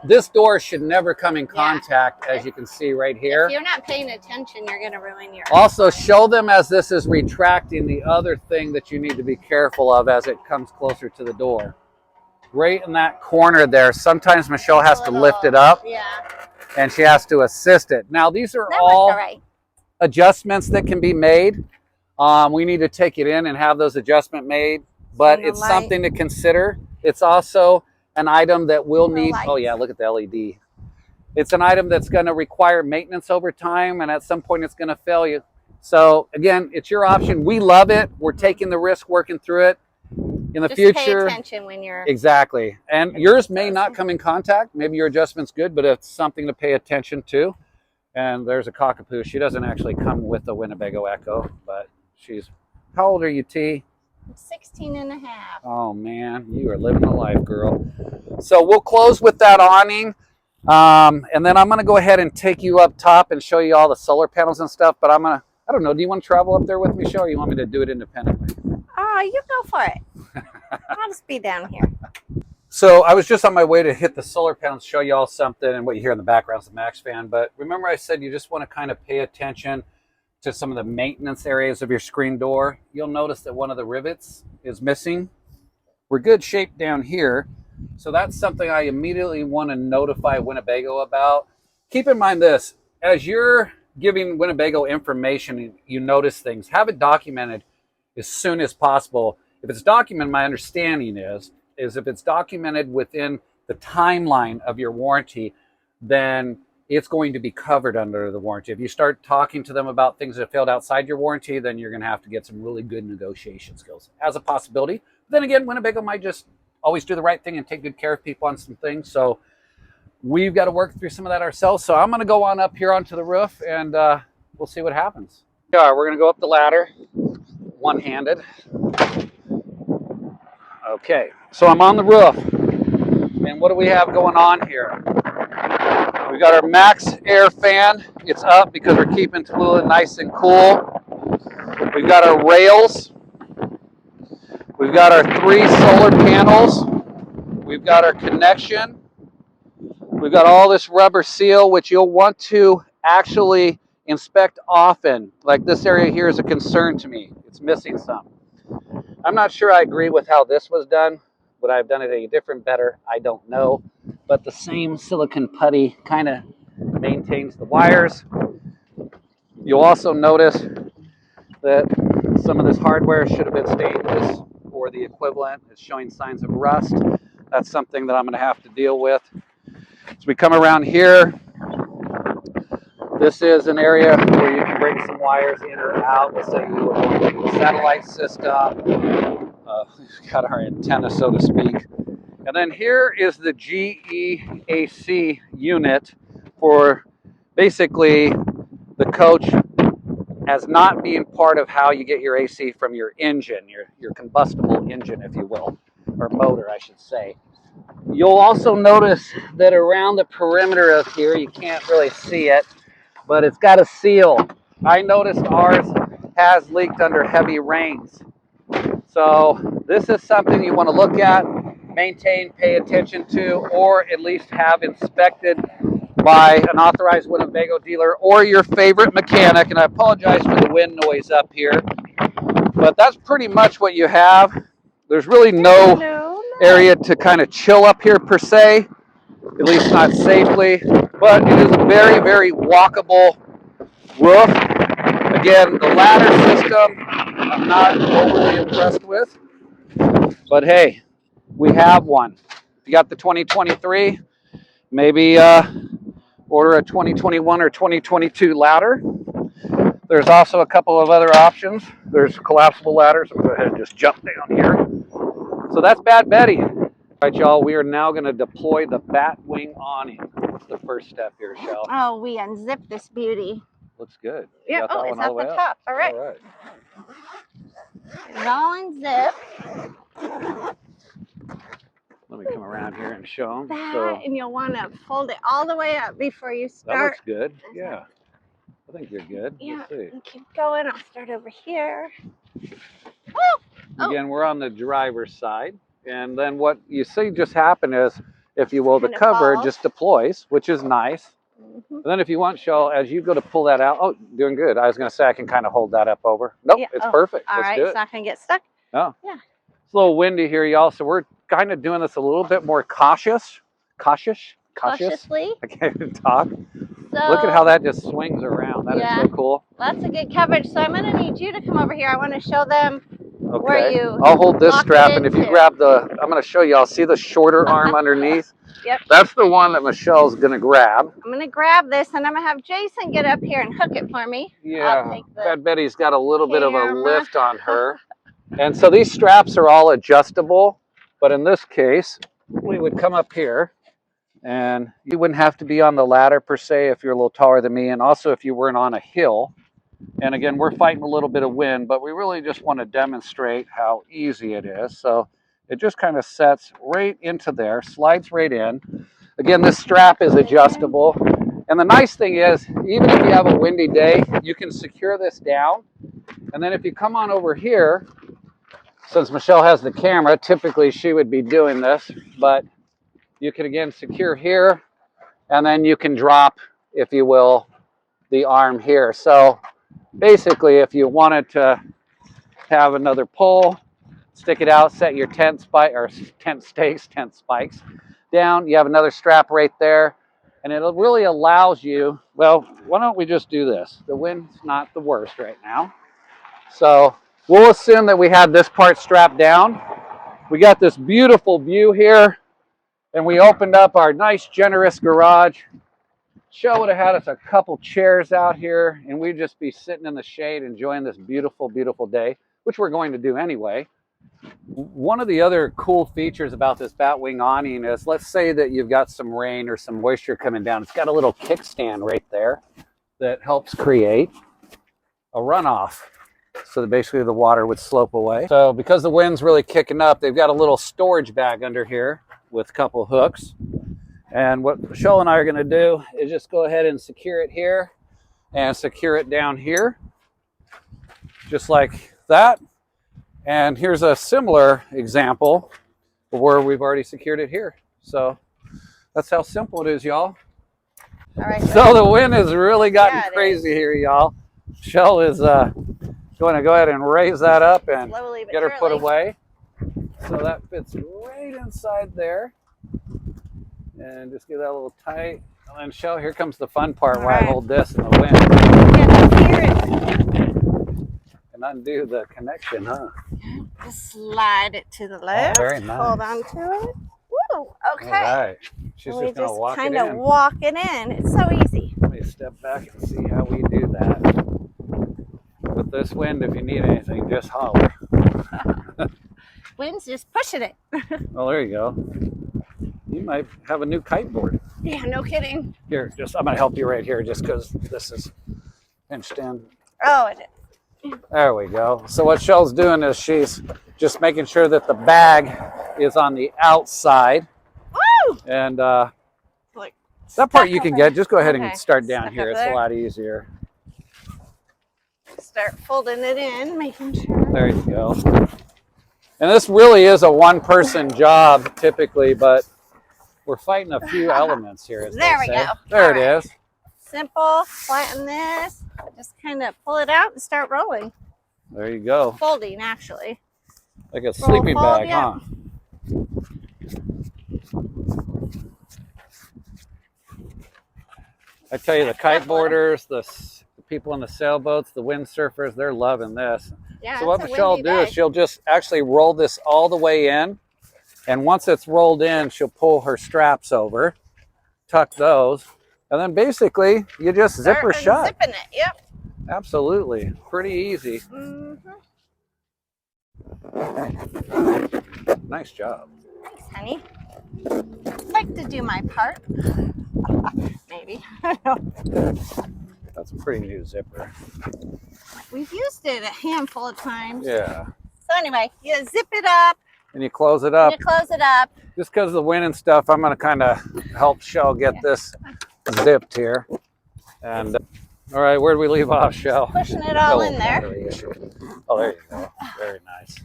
this door should never come in contact, as you can see right here. If you're not paying attention, you're going to ruin your... Also, show them as this is retracting the other thing that you need to be careful of as it comes closer to the door. Right in that corner there, sometimes Michelle has to lift it up. Yeah. And she has to assist it. Now, these are all adjustments that can be made. We need to take it in and have those adjustments made, but it's something to consider. It's also an item that will need, oh yeah, look at the LED. It's an item that's going to require maintenance over time, and at some point it's going to fail you. So again, it's your option. We love it. We're taking the risk working through it. In the future, pay attention when you're... Exactly. And yours may not come in contact. Maybe your adjustment's good, but it's something to pay attention to. And there's a cockapoo. She doesn't actually come with a Winnebago EKKO, but she's... How old are you, T? I'm 16 and a half. Oh, man. You are living the life, girl. So we'll close with that awning. And then I'm going to go ahead and take you up top and show you all the solar panels and stuff. But I'm going to... I don't know. Do you want to travel up there with me, Michelle, or you want me to do it independently? Oh, you go for it. I'll just be down here. So I was just on my way to hit the solar panels, show you all something, and what you hear in the background is the Max fan. But remember I said you just want to kind of pay attention to some of the maintenance areas of your screen door. You'll notice that one of the rivets is missing. We're good shape down here. So that's something I immediately want to notify Winnebago about. Keep in mind this, as you're giving Winnebago information and you notice things, have it documented as soon as possible. If it's documented, my understanding is if it's documented within the timeline of your warranty, then it's going to be covered under the warranty. If you start talking to them about things that failed outside your warranty, then you're going to have to get some really good negotiation skills as a possibility. But then again, Winnebago might just always do the right thing and take good care of people on some things. So we've got to work through some of that ourselves. So I'm going to go on up here onto the roof and we'll see what happens. Yeah, we're going to go up the ladder one-handed. Okay, so I'm on the roof, and what do we have going on here? We've got our Max Air fan. It's up because we're keeping Tallulah nice and cool. We've got our rails. We've got our 3 solar panels. We've got our connection. We've got all this rubber seal, which you'll want to actually inspect often. Like this area here is a concern to me. It's missing some. I'm not sure I agree with how this was done. Would I have done it any different, better? I don't know. But the same silicone putty kind of maintains the wires. You'll also notice that some of this hardware should have been stainless or the equivalent. It's showing signs of rust. That's something that I'm going to have to deal with. As we come around here, this is an area where you can bring some wires in or out. Let's say you were going to a satellite system. We've got our antenna, so to speak. And then here is the GEAC unit for basically the coach as not being part of how you get your AC from your engine, your combustible engine, if you will, or motor, I should say. You'll also notice that around the perimeter of here, you can't really see it, but it's got a seal. I noticed ours has leaked under heavy rains. So this is something you want to look at, maintain, pay attention to, or at least have inspected by an authorized Winnebago dealer or your favorite mechanic. And I apologize for the wind noise up here, but that's pretty much what you have. There's really no area to kind of chill up here per se, at least not safely, but it is a very, very walkable roof. Again, the ladder system, I'm not overly impressed with, but hey, we have one. If you got the 2023, maybe order a 2021 or 2022 ladder. There's also a couple of other options. There's collapsible ladders. I'll go ahead and just jump down here. So that's Bad Betty. All right, y'all, we are now going to deploy the Batwing awning. What's the first step here, Shell? Oh, we unzip this beauty. Looks good. Yeah, oh, it's at the top. All right. All right. It's all unzipped. Let me come around here and show them. That, and you'll want to fold it all the way up before you start. That looks good. Yeah. I think you're good. Yeah. Let's see. Keep going. I'll start over here. Oh! Again, we're on the driver's side. And then what you see just happen is, if you will, the cover just deploys, which is nice. And then if you want, Shell, as you go to pull that out, oh, doing good. I was going to say I can kind of hold that up over. Nope, yeah. It's perfect. All right, it's not going to get stuck. No. Yeah. It's a little windy here, y'all, so we're kind of doing this a little bit more cautiously. I can't even talk. So, look at how that just swings around. That is so cool. That's a good coverage. So I'm going to need you to come over here. I want to show them where you I'll hold this strap, and if you grab the, I'm going to show y'all. See the shorter arm underneath? Yep. That's the one that Michelle's going to grab. I'm going to grab this, and I'm going to have Jason get up here and hook it for me. Yeah, Bad Betty's got a little bit of a lift on her. And so these straps are all adjustable, but in this case, we would come up here, and you wouldn't have to be on the ladder per se if you're a little taller than me, and also if you weren't on a hill. And again, we're fighting a little bit of wind, but we really just want to demonstrate how easy it is. So it just kind of sets right into there, slides right in. Again, this strap is adjustable. And the nice thing is, even if you have a windy day, you can secure this down. And then if you come on over here, since Michelle has the camera, typically she would be doing this, but you can again secure here, and then you can drop, if you will, the arm here. So basically, if you wanted to have another pole, stick it out, set your tent spikes down, you have another strap right there, and it really allows you, well, why don't we just do this? The wind's not the worst right now. So we'll assume that we had this part strapped down. We got this beautiful view here, and we opened up our nice, generous garage. Shell would have had us a couple chairs out here, and we'd just be sitting in the shade enjoying this beautiful, beautiful day, which we're going to do anyway. One of the other cool features about this Batwing awning is, let's say that you've got some rain or some moisture coming down. It's got a little kickstand right there that helps create a runoff, so that basically the water would slope away. So because the wind's really kicking up, they've got a little storage bag under here with a couple hooks. And what Michelle and I are going to do is just go ahead and secure it here and secure it down here, just like that. And here's a similar example where we've already secured it here. So that's how simple it is, y'all. All right. So the wind has really gotten crazy here, y'all. Michelle is You want to go ahead and raise that up and Slowly but get her put surely. away. So that fits right inside there. And just get that a little tight. And then, Shell, here comes the fun part All where right. I hold this in the wind. Get up here And undo the connection, huh? and slide it to the left. very nice. Hold on to it. Woo! Okay. All right. She's We just going to walk it in. kind of walk it in. It's so easy. Let me step back and see how we do that. With this wind, if you need anything, just holler. Wind's just pushing it. Well, there you go. You might have a new kite board. Yeah, no kidding. Here, I'm going to help you right here just because this is pinched in. Oh, it is. There we go. So what Shell's doing is she's just making sure that the bag is on the outside. Woo! And Like that part you can get. Just go ahead and Okay. start down Stuck here. up It's a there. lot easier. Start folding it in, making sure. There you go. And this really is a one-person job typically, but we're fighting a few elements here. As There they we say. go. There All it right. is. Simple. Flatten this. Just kind of pull it out and start rolling. There you go. Folding, actually. Like a sleeping fold, bag, yeah. huh? I tell you, the kite boarders, the people in the sailboats, the windsurfers, they're loving this. Yeah, So what it's a Michelle will windy do day. is she'll just actually roll this all the way in. And once it's rolled in, she'll pull her straps over, tuck those, and then basically you just zip her Start shut. Zipping it, yep. Absolutely. Pretty easy. Nice job. Thanks, honey. I'd like to do my part. Maybe. That's a pretty new zipper. We've used it a handful of times. Yeah. So anyway, you zip it up, And you close it up. you close it up. Just because of the wind and stuff, I'm going to kind of help Shell get this zipped here. And all right, where do we leave off, Shell? Pushing it all in there. Oh, there you go. Very nice.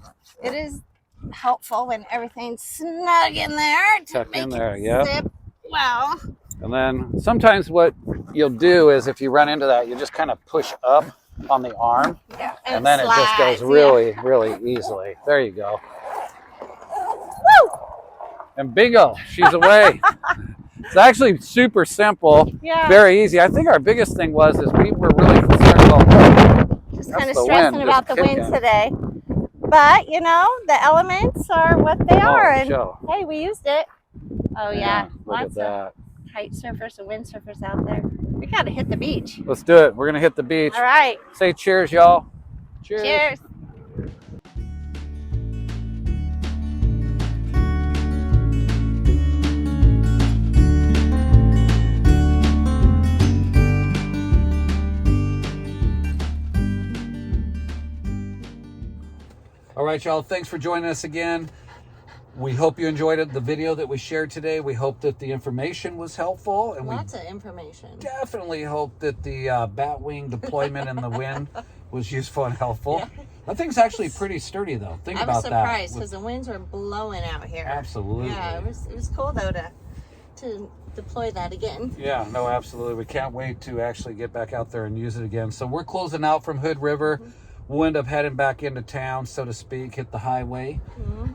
It is helpful when everything's snug in there to Tuck make in there, it yep. zip well. And then sometimes what you'll do is if you run into that, you just kind of push up on the arm. Yeah, And then it just goes slides, really, really easily. There you go. Woo! And bingo, she's away. It's actually super simple, Yeah. very easy. I think our biggest thing was we were really concerned about Just that's kind of the stressing wind about just the wind kicking. today. But, you know, the elements are what they are. And Shell. hey, we used it. Oh, yeah. Look at Lots of that. kite surfers and windsurfers out there. We got to hit the beach. Let's do it. We're going to hit the beach. All right. Say cheers, y'all. Cheers. Cheers. All right, y'all. Thanks for joining us again. We hope you enjoyed the video that we shared today. We hope that the information was helpful. And Lots of information. definitely hope that the Batwing deployment in the wind was useful and helpful. Yeah. That thing's actually pretty sturdy, though. Think I about was that. surprised because the winds were blowing out here. Absolutely. Yeah, it was cool though to deploy that again. Yeah, no, absolutely. We can't wait to actually get back out there and use it again. So we're closing out from Hood River. We'll end up heading back into town, so to speak, hit the highway.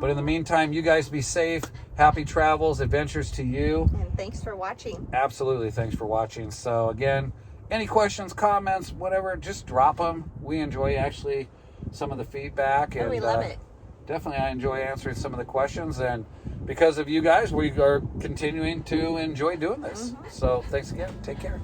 But in the meantime, you guys be safe. Happy travels, adventures to you. And thanks for watching. Absolutely, thanks for watching. So again, any questions, comments, whatever, just drop them. We enjoy actually some of the feedback. Oh, And we love it. definitely I enjoy answering some of the questions. And because of you guys, we are continuing to enjoy doing this. So thanks again. Take care.